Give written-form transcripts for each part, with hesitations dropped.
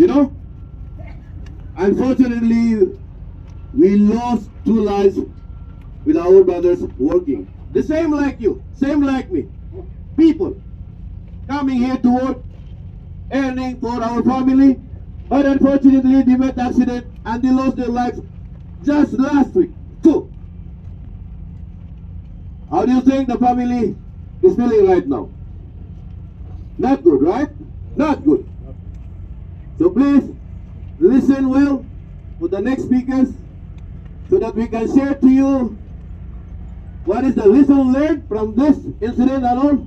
You know, unfortunately, we lost 2 lives with our brothers working. The same like you, same like me. People coming here to work, earning for our family, but unfortunately they met accident and they lost their lives just last week too. How do you think the family is feeling right now? Not good, right? Not good. So please listen well to the next speakers so that we can share to you what is the lesson learned from this incident and all.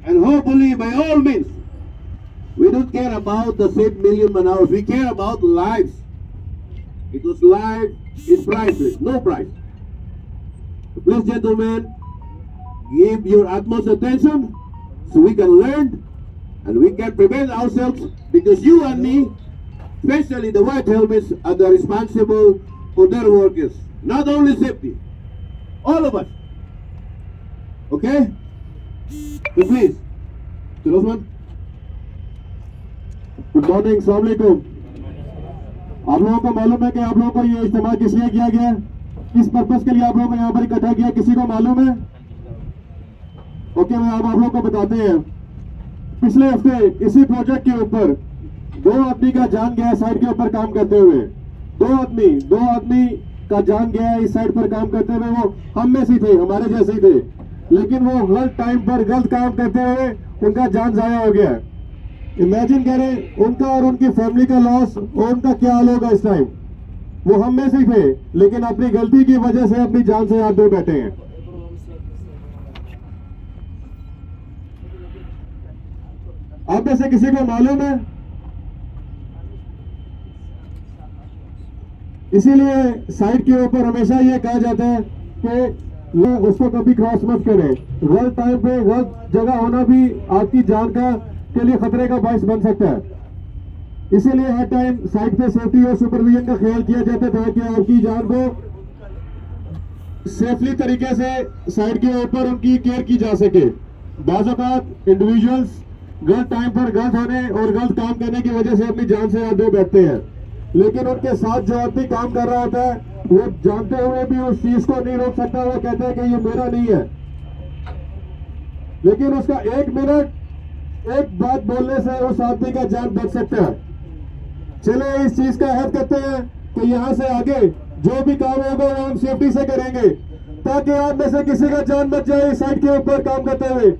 And hopefully, by all means, we don't care about the saved million man hours. We care about lives. Because life is priceless, no price. So please, gentlemen, give your utmost attention so we can learn and we can prevent ourselves, because you and me, especially the white helmets, are the responsible for their workers. Not only safety, all of us. Okay? So please, Osman. Good morning, अस्सलाम वालेकुम। आप लोगों को मालूम है कि आप लोगों को ये इज्तिमा किस लिए किया गया, किस पर्पस के लिए आप लोगों को यहाँ पर इकट्ठा किया, किसी को मालूम है? ओके, मैं आप लोगों को बताते हैं। पिछले हफ्ते इसी प्रोजेक्ट के ऊपर 2 आदमी का जान गया साइड के ऊपर काम करते हुए। 2 आदमी का जान गया इस साइड पर काम करते हुए। वो हम में से थे, हमारे जैसे ही थे, लेकिन वो गलत टाइम पर गलत काम करते हुए उनका जान जाया हो गया। इमेजिन करें उनका और उनकी फैमिली का लॉस, और उनका क्या हाल होगा इस टाइम। वो हम में से ही थे, लेकिन अपनी गलती की वजह से अपनी जान से हाथ धो बैठे हैं। आप में से किसी को मालूम है? इसीलिए साइड के ऊपर हमेशा ये कहा जाता है कि उसको कभी क्रॉस मत करें। गलत टाइम पे गलत जगह होना भी आपकी जान का के लिए खतरे का बायस बन सकता है। इसीलिए हर टाइम साइड पे सेफ्टी और सुपरविजन का ख्याल किया जाता था कि आपकी जान को सेफली तरीके से साइड के ऊपर उनकी केयर की जा सके। बाज़ औक़ात इंडिविजुअल्स गलत टाइम पर गलत होने और गलत काम करने की वजह से अपनी जान से हाथ धो बैठते हैं, लेकिन उनके साथ जो आदमी काम कर रहा होता है वो जानते हुए भी उस चीज को नहीं रोक सकता। वो कहता है कि ये मेरा नहीं है, लेकिन उसका 1 मिनट एक बात बोलने से उस आदमी का जान बच सकता है। चले इस चीज का अहद करते हैं कि यहाँ से आगे जो भी काम होगा वो हम सेफ्टी से करेंगे, ताकि आप में से किसी का जान बच जाए साइड के ऊपर काम करते हुए।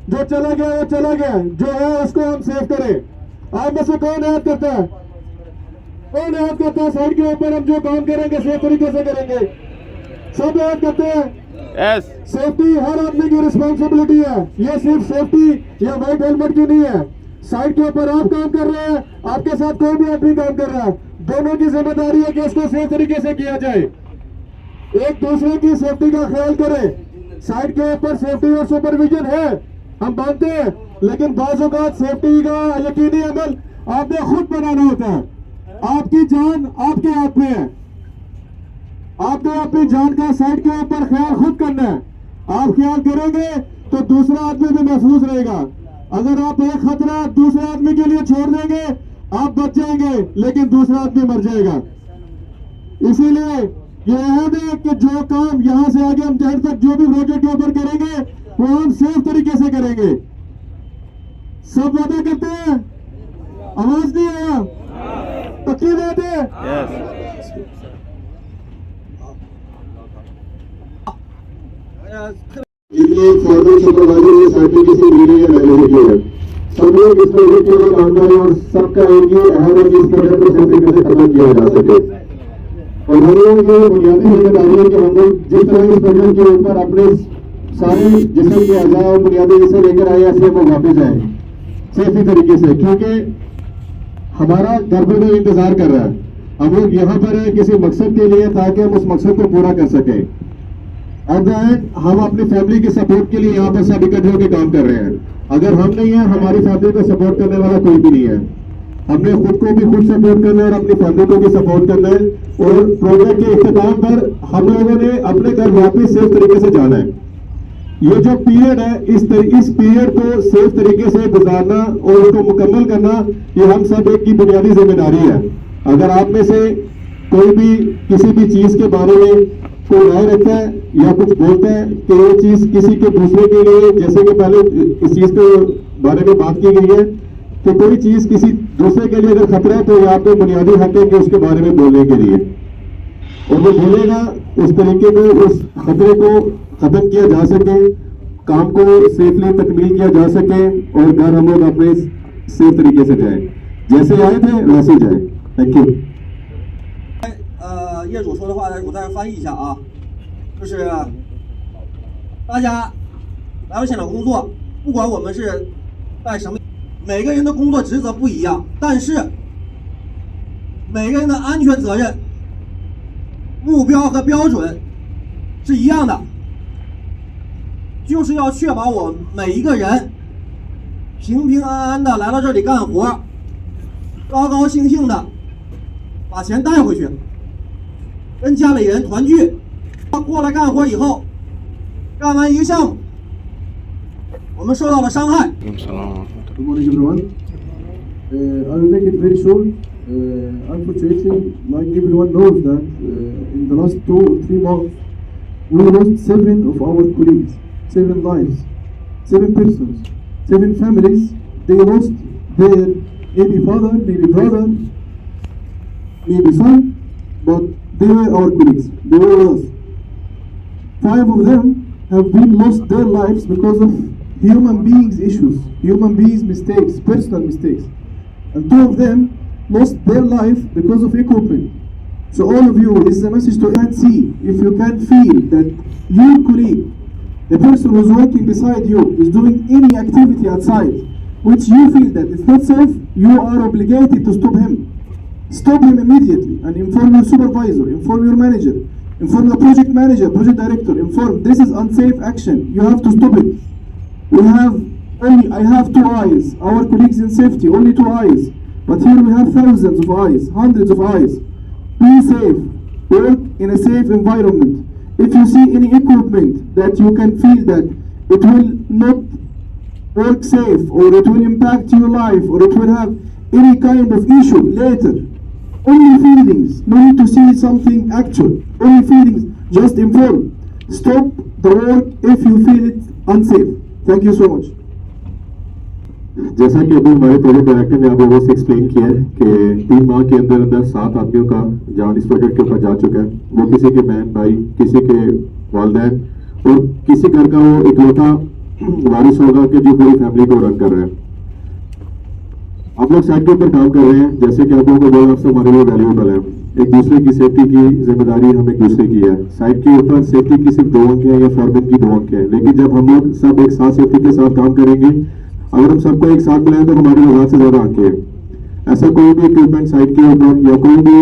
जो चला गया वो चला गया, जो है उसको हम सेव करें। आप में से कौन याद करता है? कौन याद करता है साइड के ऊपर हम जो काम करेंगे सेफ तरीके से करेंगे? सब याद करते हैं? यस। सेफ्टी हर आदमी की रिस्पॉन्सिबिलिटी है। ये सिर्फ सेफ्टी या व्हाइट हेलमेट की नहीं है। साइड के ऊपर आप काम कर रहे हैं, आपके साथ कोई भी आदमी काम कर रहा है, दोनों की जिम्मेदारी है कि इसको सेफ तरीके से किया जाए। एक दूसरे की सेफ्टी का ख्याल करें। साइड के ऊपर सेफ्टी और सुपरविजन है, हम मानते हैं, लेकिन बाज़ औक़ात सेफ्टी का यकीनी अमल आपने खुद बनाना होता है। आपकी जान आपके हाथ में है। आपने अपनी जान का साइड के ऊपर ख्याल खुद करना है। आप ख्याल करेंगे तो दूसरा आदमी भी महफूज रहेगा। अगर आप एक खतरा दूसरे आदमी के लिए छोड़ देंगे, आप बच जाएंगे, लेकिन दूसरा आदमी मर जाएगा। इसीलिए ये अहद है कि जो काम यहाँ से आगे हम जहर तक जो भी प्रोजेक्ट के ऊपर करेंगे वो हम सेफ तरीके से करेंगे। सब वादा करते हैं? आवाज नहीं आया? पक्की बात है? फॉर्मल सुपरवाइजर ये सर्टिफिकेशन वीडियो या मैनेजर है। सब लोग इस प्रोजेक्ट के लिए काम करें और सबका एक ही अहम है कि इस प्रोजेक्ट को सही तरीके से खत्म किया जा सके। और हम लोगों की बुनियादी जिम्मेदारी है कि हम लोग जिस तरह इस प्रोजेक्ट के ऊपर अपने सारे जिस्म के अज़ा और बुनियादी हिस्से लेकर आए, ऐसे वो वापस आए सेफी तरीके से, क्योंकि हमारा घर पर भी इंतजार कर रहा है। हम लोग यहाँ पर है किसी मकसद के लिए, ताकि हम उस मकसद को पूरा कर सकें। एट द एंड हम अपनी फैमिली के सपोर्ट के लिए यहाँ पर सब इकट्ठे होकर काम कर रहे हैं। अगर हम नहीं है, हमारी फैमिली को सपोर्ट करने वाला कोई भी नहीं है। हमने खुद को भी खुद सपोर्ट करना है और अपनी फैमिली को भी सपोर्ट करना है। और प्रोजेक्ट के इख्तिताम पर हम लोगों ने अपने घर वापस सेफ तरीके से जाना है। ये जो पीरियड है इस पीरियड को सेफ तरीके से गुजारना और उसको मुकम्मल करना ये हम सब एक की बुनियादी जिम्मेदारी है। अगर आप में से कोई भी किसी भी चीज के बारे में कोई राय रखता है या कुछ बोलता है कि ये चीज किसी के दूसरे के लिए, जैसे कि पहले इस चीज के बारे में बात की गई है कि कोई चीज किसी दूसरे के लिए अगर खतरा है तो यहाँ पे बुनियादी हक है कि उसके बारे में बोलने के लिए, और वो बोलेगा उस तरीके को, उस खतरे को खत्म किया जा सके, काम को सेफली तकमील किया जा सके और घर हम लोग अपने सेफ तरीके से जाए, जैसे आए थे वैसे जाए। Thank you。 Good morning, everyone. I will make it very short. Unfortunately, like everyone knows that in the last 2 or 3 months, we lost 7 of our colleagues, 7 lives, 7 persons, 7 families. They lost their maybe father, maybe brother, maybe son, but they were our colleagues. They were with us. 5 of them have been lost their lives because of human beings issues, human beings mistakes, personal mistakes. And 2 of them lost their life because of equipment. So all of you, this is a message to can see, if you can feel that your colleague, the person who's working beside you, is doing any activity outside, which you feel that it's not safe, you are obligated to stop him. Stop him immediately and inform your supervisor, inform your manager, inform the project manager, project director, inform this is unsafe action, you have to stop it. I have 2 eyes, our colleagues in safety, only 2 eyes. But here we have thousands of eyes, hundreds of eyes. Be safe, work in a safe environment. If you see any equipment that you can feel that it will not work safe, or it will impact your life, or it will have any kind of issue later, only feelings, no need to see something actual, only feelings, just inform. Stop the work if you feel it unsafe. Thank you so much. जैसा कि अभी हमारे project director ने आपको वो explain किया है कि 3 माह के अंदर अंदर 7 आदमियों का जान इस प्रोजेक्ट के ऊपर जा चुका है। वो किसी के बहन भाई, किसी के वालिदैन और किसी घर का वो इकलौता वारिस होगा कि जो पूरी फैमिली को रन कर रहा है। आप लोग साइड के ऊपर काम कर रहे हैं, जैसे कि आप लोगों को बोला, आपसे हमारे लिए वैल्यूएबल है। एक दूसरे की सेफ्टी की जिम्मेदारी हम एक दूसरे की है। साइड के ऊपर सेफ्टी की सिर्फ 2 अंक है या फॉरमैन की 2 अंक है, लेकिन जब हम लोग सब एक साथ सेफ्टी के साथ काम करेंगे, अगर हम सबको एक साथ मिलाएं तो हमारी 1000 से ज्यादा आंखें हैं। ऐसा कोई भी इक्विपमेंट साइट के ऊपर या कोई भी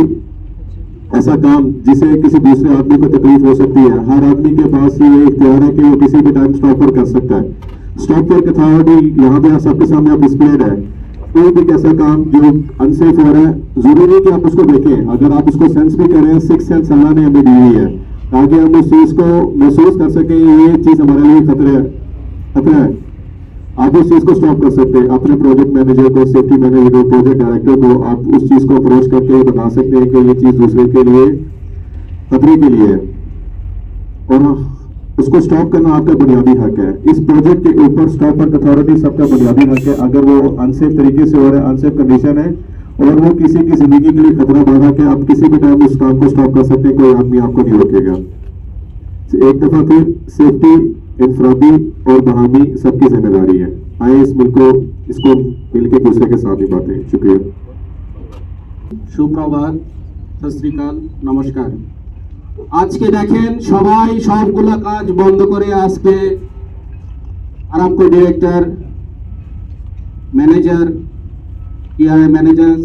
ऐसा काम जिसे किसी दूसरे आदमी को तकलीफ हो सकती है, हर आदमी के पास ये इख्तियार है कि वो किसी भी टाइम स्टॉप वर्क कर सकता है। स्टॉप वर्क अथॉरिटी यहाँ पे सबके सामने आप डिस्प्लेड है। कोई भी कैसा काम जो अनसेफ हो रहा है, जरूरी नहीं कि आप उसको देखें, अगर आप उसको सेंस भी करें, 6 सेंस अल्लाह ने हमें दी हुई है ताकि हम उस चीज को महसूस कर सकें, ये चीज हमारे लिए खतरा है। आप उस चीज को स्टॉप कर सकते हैं। अपने प्रोजेक्ट मैनेजर को, सेफ्टी मैनेजर को, प्रोजेक्ट डायरेक्टर को आप उस चीज को अप्रोच करके बता सकते हैं कि ये चीज दूसरे के लिए खतरे के लिए है और उसको स्टॉप करना आपका बुनियादी हक है। इस प्रोजेक्ट के ऊपर स्टॉप वर्क अथॉरिटी सबका बुनियादी हक है। अगर वो अनसेफ तरीके से हो रहा है, अनसेफ कंडीशन है और वो किसी की जिंदगी के लिए खतरा बढ़ा के आप किसी भी टाइम उस काम को स्टॉप कर सकते हैं, कोई आदमी आपको नहीं रोकेगा। एक दफा फिर सेफ्टी इंफरादी और बहामी सबकी जिम्मेदारी है। आए इस मुल्क को इसको मिलकर दूसरे के साथ निभाते हैं। शुक्रिया। সুপ্রভাত, সত শ্রী আকাল, নমস্কার। আজকে দেখেন সবাই সবগুলা কাজ বন্ধ করে আজকে Aramco director, manager, TRA manager,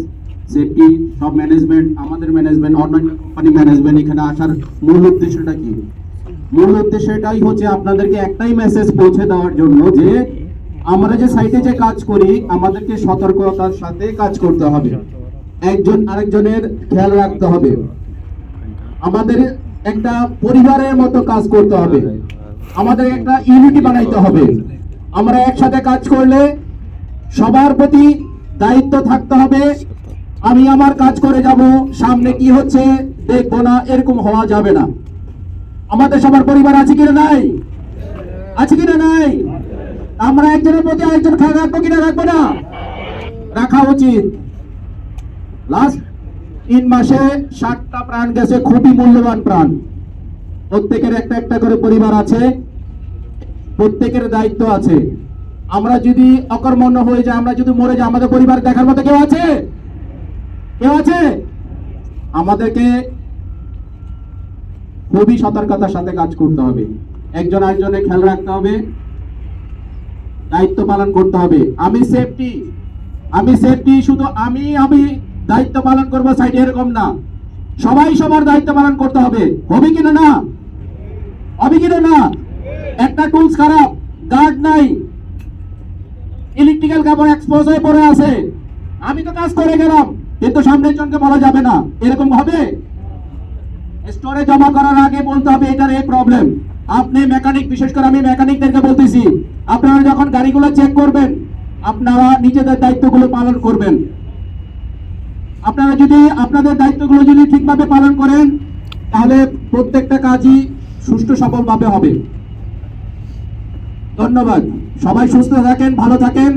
safety সব ম্যানেজমেন্ট, আমাদের ম্যানেজমেন্ট, অন্যান্য কোম্পানি ম্যানেজমেন্ট এখানে আসার মূল উদ্দেশ্যটা কি? মূল উদ্দেশ্য এটাই হচ্ছে আপনাদেরকে একটাই মেসেজ পৌঁছে দেওয়ার জন্য যে আমরা যে সাইটে যে কাজ করি আমাদেরকে সতর্কতার সাথে কাজ করতে হবে, একজন আরেকজনের খেয়াল রাখতে হবে, আমাদের একটা পরিবারের মতো কাজ করতে হবে। আমাদের একটা ইউনিটি বানাইতে হবে। আমরা একসাথে কাজ করলে সবার প্রতি দায়িত্ব থাকতে হবে। আমি আমার কাজ করে যাব, সামনে কি হচ্ছে দেখবো না, এরকম হওয়া যাবে না। আমাদের সবার পরিবার আছে কিনা নাই? আছে কিনা নাই? আমরা একজনের প্রতি আরেকজন খেয়াল রাখবো কিনা রাখবো না? রাখা উচিত। লাস্ট 3 মাসে 60টা প্রাণ গেছে, খুবই মূল্যবান প্রাণ। প্রত্যেকের একটা একটা করে পরিবার আছে, প্রত্যেকের দায়িত্ব আছে। আমরা যদি অকর্মণ্য হয়ে যায়, আমরা যদি মরে যাই, আমাদের পরিবার দেখার মতো কেউ আছে? কেউ আছে? আমাদেরকে খুবই সতর্কতার সাথে কাজ করতে হবে। একজন আরেকজনের খেয়াল রাখতে হবে, দায়িত্ব পালন করতে হবে। আমি সেফটি শুধু আমি দায়িত্ব পালন করবো সাইডে, এরকম না। সবাই সবার দায়িত্ব পালন করতে হবে। হবে কিনা না? হবে কিনা না? একটা টুলস খারাপ, গার্ড নাই, ইলেকট্রিক্যাল কেবল এক্সপোজ হয়ে পড়ে আছে, আমি তো কাজ করে গেলাম কিন্তু সামনের জনকে বলা যাবে না, এরকম হবে? স্টোরে জমা করার আগে বলতে হবে এটার এই প্রবলেম। আপনি মেকানিক, বিশেষ করে আমি মেকানিকদেরকে বলতেছি, আপনারা যখন গাড়িগুলো চেক করবেন, আপনারা নিজেদের দায়িত্বগুলো পালন করবেন। আপনারা যদি আপনাদের দায়িত্বগুলো যদি ঠিকভাবে পালন করেন, তাহলে প্রত্যেকটা কাজই সুষ্ঠু সফলভাবে হবে। ধন্যবাদ। সবাই সুস্থ থাকেন, ভালো থাকেন।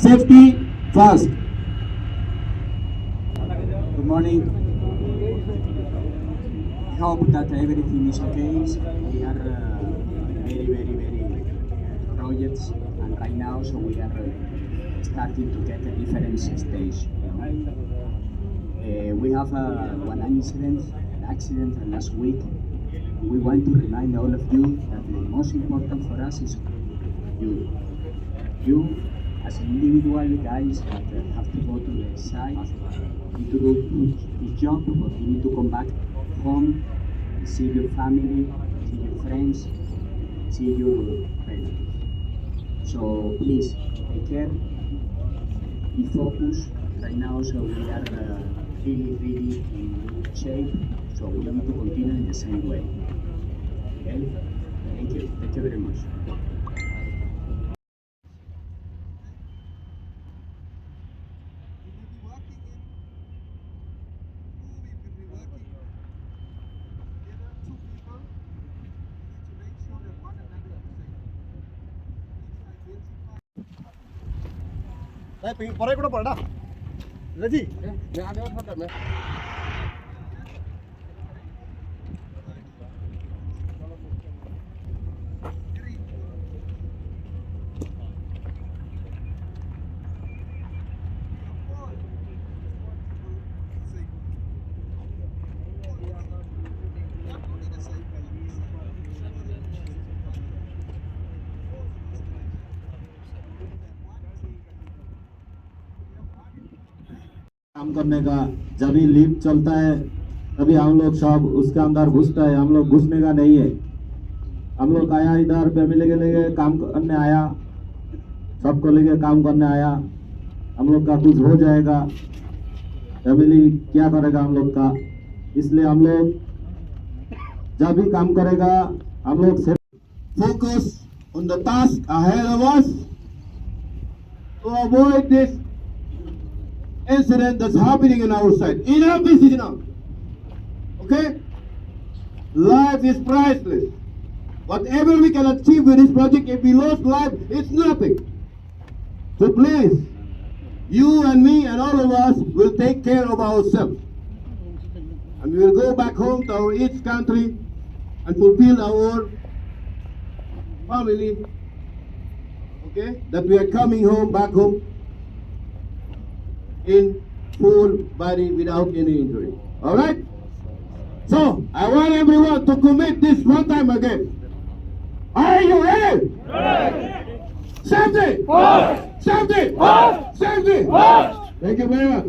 Safety first. Good morning. I hope that everything is okay. We are very projects, and right now, so we are starting to get a different stage. We have one accident last week. We want to remind all of you that the most important for us is you as an individual guys that have to go to the site, need to do this job, but you need to come back home, see your family, see your friends, see your relatives. So please take care, be focused. Right now, so we are really in good shape, so we need to continue in the same way. Okay? Thank you very much. পরে করে পড়া রেজি काम करने का। जब ही lift चलता है तभी हम लोग सब उसके अंदर घुसता है, हम लोग घुसने का नहीं है। हम लोग आया इधर फैमिली के लेके काम करने आया, सबको लेके काम करने आया। हम लोग का कुछ हो जाएगा, फैमिली क्या करेगा हम लोग का, इसलिए हम लोग जब भी काम करेगा हम लोग focus on the task ahead of us to avoid this incident that's happening in our side. Enough is enough. Okay? Life is priceless. Whatever we can achieve with this project, if we lost life, it's nothing. So please, you and me and all of us will take care of ourselves. And we will go back home to our each country and fulfill our family. Okay? That we are coming home, back home, in full body without any injury. Alright? So, I want everyone to commit this one time again. Are you ready? Ready! Safety! Safety! Safety! Thank you very much.